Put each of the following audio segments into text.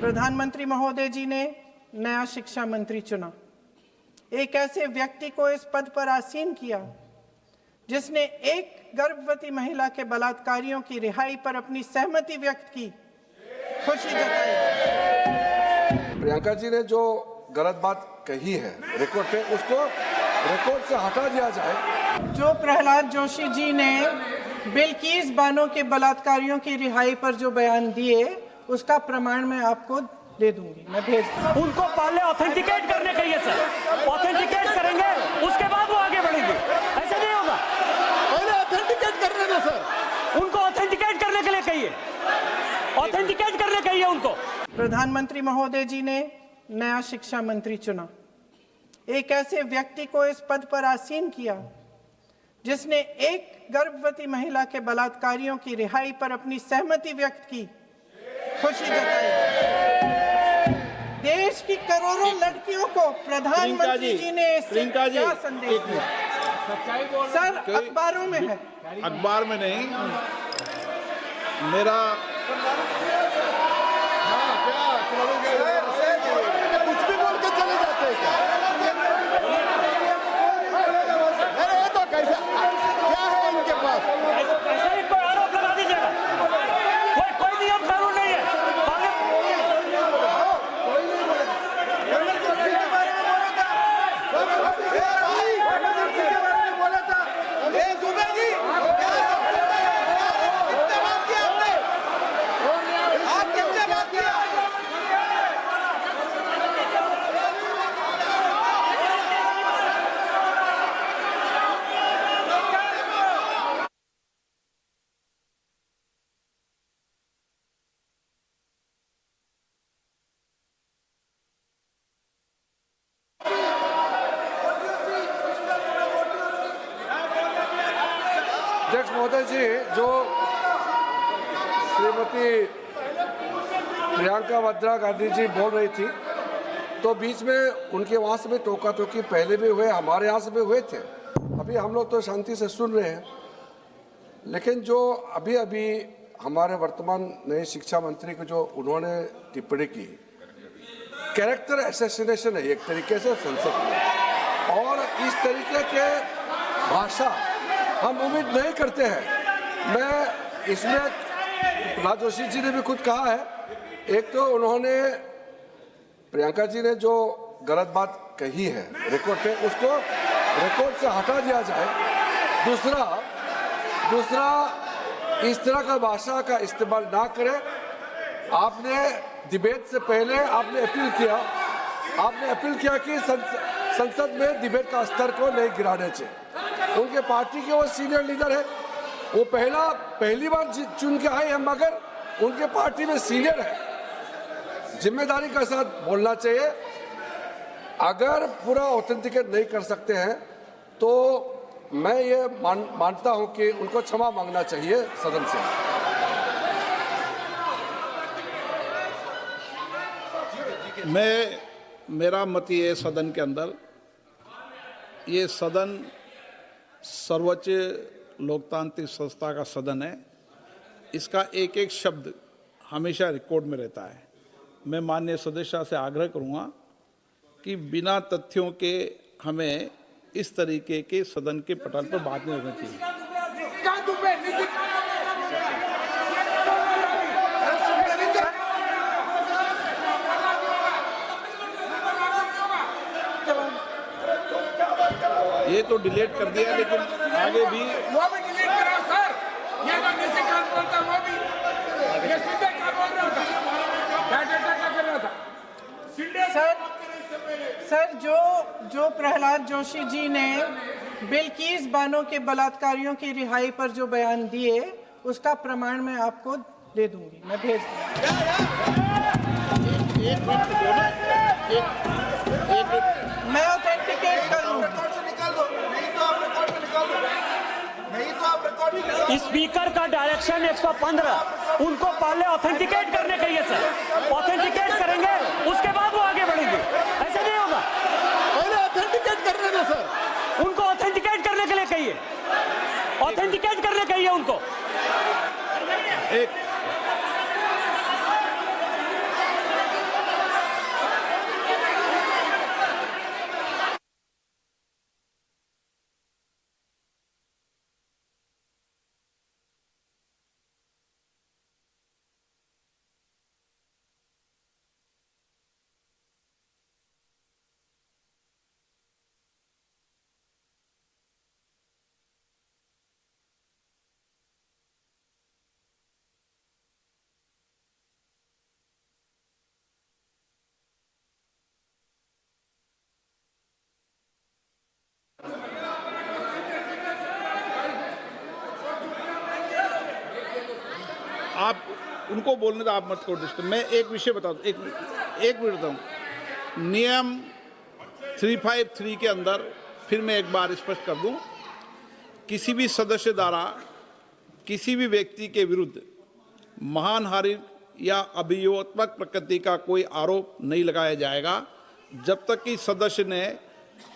प्रधानमंत्री महोदय जी ने नया शिक्षा मंत्री चुना। एक ऐसे व्यक्ति को इस पद पर आसीन किया जिसने एक गर्भवती महिला के बलात्कारियों की रिहाई पर अपनी सहमति व्यक्त की, खुशी जताई। प्रियंका जी ने जो गलत बात कही है रिकॉर्ड पे, उसको रिकॉर्ड से हटा दिया जाए। जो प्रहलाद जोशी जी ने बिल्किस बानो के बलात्कारियों की रिहाई पर जो बयान दिए, उसका प्रमाण मैं आपको दे दूंगी, मैं भेज दूंगी। उनको पहले ऑथेंटिकेट करने का ये सर, ऑथेंटिकेट करेंगे उसके बाद वो आगे बढ़ेंगे, ऐसे नहीं होगा। पहले ऑथेंटिकेट करने दो सर, उनको ऑथेंटिकेट करने के लिए कहिए, ऑथेंटिकेट करने कहिए उनको। प्रधानमंत्री महोदय जी ने नया शिक्षा मंत्री चुना। एक ऐसे व्यक्ति को इस पद पर आसीन किया जिसने एक गर्भवती महिला के बलात्कारियों की रिहाई पर अपनी सहमति व्यक्त की, खुशी जताई। देश की करोड़ों लड़कियों को प्रधानमंत्री जी ने इससे क्या संदेश दिया? सर, अखबारों में है, अखबार में नहीं। मेरा कुछ भी बोल के चले जाते हैं क्या? अरे ये तो कैसा क्या है इनके पास? ऐसा ही कोई आरोप लगा दीजिएगा, कोई नियम कानून नहीं है। अध्यक्ष महोदय जी, जो श्रीमती प्रियंका वाड्रा गांधी जी बोल रही थी, तो बीच में उनके वहाँ से भी टोका टोकी पहले भी हुए, हमारे यहाँ से भी हुए थे। अभी हम लोग तो शांति से सुन रहे हैं, लेकिन जो अभी अभी हमारे वर्तमान नए शिक्षा मंत्री को जो उन्होंने टिप्पणी की, कैरेक्टर असैसिनेशन है एक तरीके से संसद में, और इस तरीके के भाषा हम उम्मीद नहीं करते हैं। मैं इसमें प्रहलाद जोशी जी ने भी खुद कहा है, एक तो उन्होंने प्रियंका जी ने जो गलत बात कही है रिकॉर्ड पे, उसको रिकॉर्ड से हटा दिया जाए। दूसरा इस तरह का भाषा का इस्तेमाल ना करें। आपने डिबेट से पहले आपने अपील किया कि संसद में डिबेट का स्तर को नहीं गिराने चाहिए। उनके पार्टी के वो सीनियर लीडर है, वो पहली बार चुन के आए हैं, मगर उनके पार्टी में सीनियर है। जिम्मेदारी के साथ बोलना चाहिए। अगर पूरा ऑथेंटिकेट नहीं कर सकते हैं तो मैं ये मानता हूं कि उनको क्षमा मांगना चाहिए सदन से। मेरा मत ये सदन के अंदर, ये सदन सर्वोच्च लोकतांत्रिक संस्था का सदन है, इसका एक एक शब्द हमेशा रिकॉर्ड में रहता है। मैं माननीय सदस्य से आग्रह करूंगा कि बिना तथ्यों के हमें इस तरीके के सदन के पटल पर बात नहीं होनी चाहिए। ये तो डिलीट कर दिया, लेकिन आगे भी वो भी डिलीट करा सर। ये तो निजी कानून था, वो भी ये सीधे कानून रहा था, डाटा कर रहा था। सर, जो प्रहलाद जोशी जी ने बिल्किस बानो के बलात्कारियों की रिहाई पर जो बयान दिए, उसका प्रमाण मैं आपको दे दूंगी, मैं भेज दूंगी। मैं ऑथेंटिकेट कर लूंगा। स्पीकर का डायरेक्शन 115, उनको पहले ऑथेंटिकेट करने का ये सर, ऑथेंटिकेट करेंगे उसके बाद वो आगे बढ़ेंगे, ऐसे नहीं होगा। पहले ऑथेंटिकेट करने दो सर, उनको ऑथेंटिकेट करने के लिए कहिए, ऑथेंटिकेट करने कहिए उनको। उनको बोलने दो, आप मत करो डिस्टर्ब। मैं एक विषय बता दूं, एक मिनट बताऊं। नियम 353 के अंदर फिर मैं एक बार स्पष्ट कर दूं, किसी भी सदस्य द्वारा किसी भी व्यक्ति के विरुद्ध मानहानि या अभियोगात्मक प्रकृति का कोई आरोप नहीं लगाया जाएगा जब तक कि सदस्य ने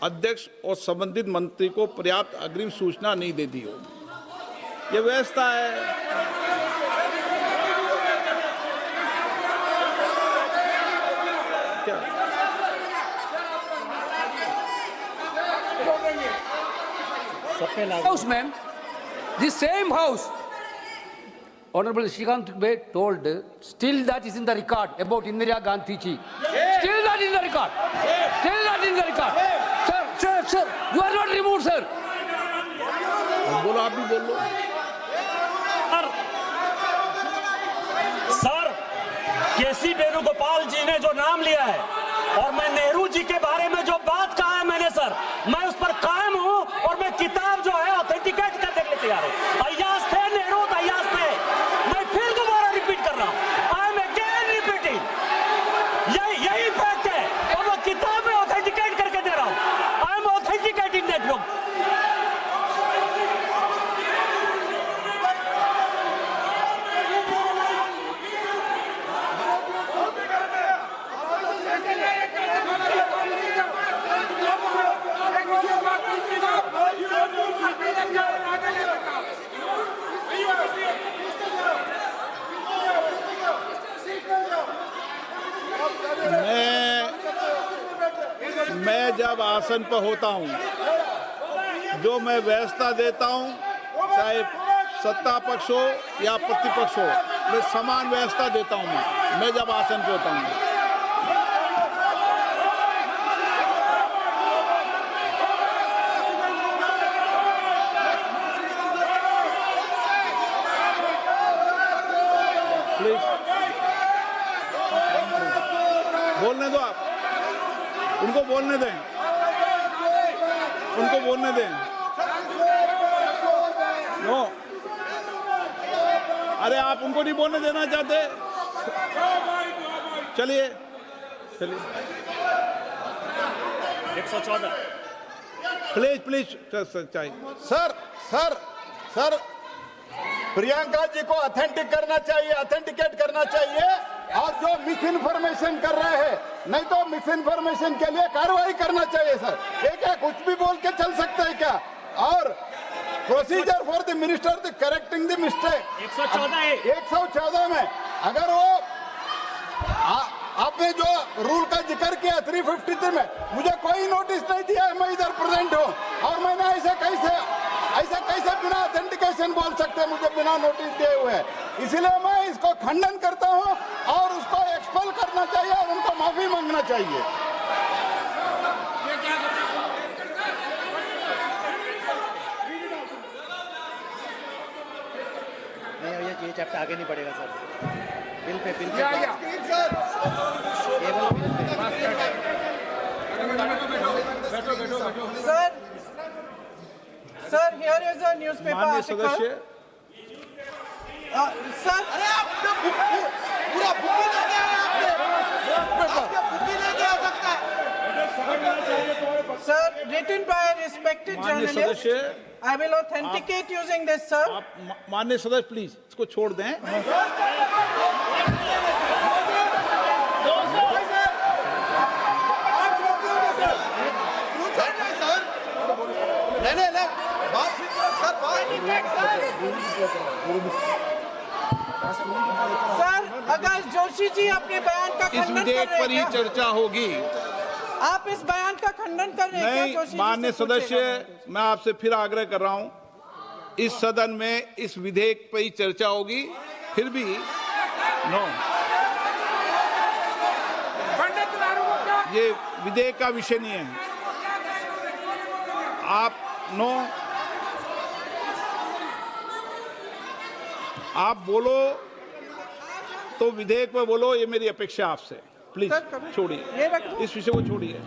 अध्यक्ष और संबंधित मंत्री को पर्याप्त अग्रिम सूचना नहीं दे दी हो। ये व्यवस्था है। क्या House, ma'am, the same house, Honorable Shrikant Bey told, still that is in the record about Indira Gandhi ji. Still that is in the record. Still that is in the record. Sir, you are not removed, sir. बोलो, आप भी बोल लो। Sir, केसी वेणुगोपाल जी ने जो नाम लिया है और मैं नेहरू जी के बारे में जो बात कहा है मैंने, सर, मैं उस पर कायम हूं और मैं किताब जो है ऑथेंटिकेट करने के लिए तैयार हूं। अय्याज थे नेहरू, अय्याज थे। मैं फिर दोबारा रिपीट कर रहा हूं, आई एम अगेन रिपीटिंग, यही फैक्ट है और वो किताब में ऑथेंटिकेट करके दे रहा हूं। I am authenticating that book. मैं जब आसन पर होता हूं, जो मैं व्यवस्था देता हूं, चाहे सत्ता पक्ष हो या प्रतिपक्ष हो, मैं समान व्यवस्था देता हूं। मैं जब आसन पर होता हूं, प्लीज बोलने दो, आप उनको बोलने दें, उनको बोलने दें। नो, अरे आप उनको नहीं बोलने देना चाहते? चलिए 114 प्लीज चाहिए। सर प्रियंका जी को ऑथेंटिकेट करना चाहिए और जो मिस इन्फॉर्मेशन कर रहे हैं, नहीं तो मिस इन्फॉर्मेशन के लिए कार्रवाई करना चाहिए सर। ये क्या कुछ भी बोल के चल सकते हैं क्या? और procedure for the minister the correcting the mistake 114 में अगर वो आपने जो रूल का जिक्र किया 353 में, मुझे कोई नोटिस नहीं दिया है, मैं इधर प्रेजेंट हूँ और मैंने ऐसे कैसे बिना ऑथेंटिकेशन बोल सकते हैं मुझे बिना नोटिस दिए हुए? इसलिए मैं इसको खंडन करता हूं और उसको एक्सपेल करना चाहिए और उनको माफी मांगना चाहिए। नहीं, ये चैप्टर आगे नहीं बढ़ेगा sir. Bill pay Sir, here is a newspaper माननीय article. सदस्य, Sir, पूरा बुक ही लेके आए आपने बुक ही लेके आ सकता है। sir, written by a respected माननीय journalist. सदस्य, I will authenticate using this, sir. आप माननीय सदस्य प्लीज इसको छोड़ दें। सर, अगर जोशी जी अपने बयान का इस खंडन कर विधेयक रहे पर ही हैं, चर्चा होगी। आप इस बयान का खंडन कर रहे हैं क्या नहीं, जोशी जी? माननीय से पूछेगा। सदस्य, मैं आपसे फिर आग्रह कर रहा हूं, इस सदन में इस विधेयक पर ही चर्चा होगी। फिर भी नो, ये विधेयक का विषय नहीं है। आप नो, आप बोलो तो विधेयक पे बोलो, ये मेरी अपेक्षा आपसे। प्लीज सर, कभी- छोड़िए, ये रख दो। इस विषय को छोड़िए।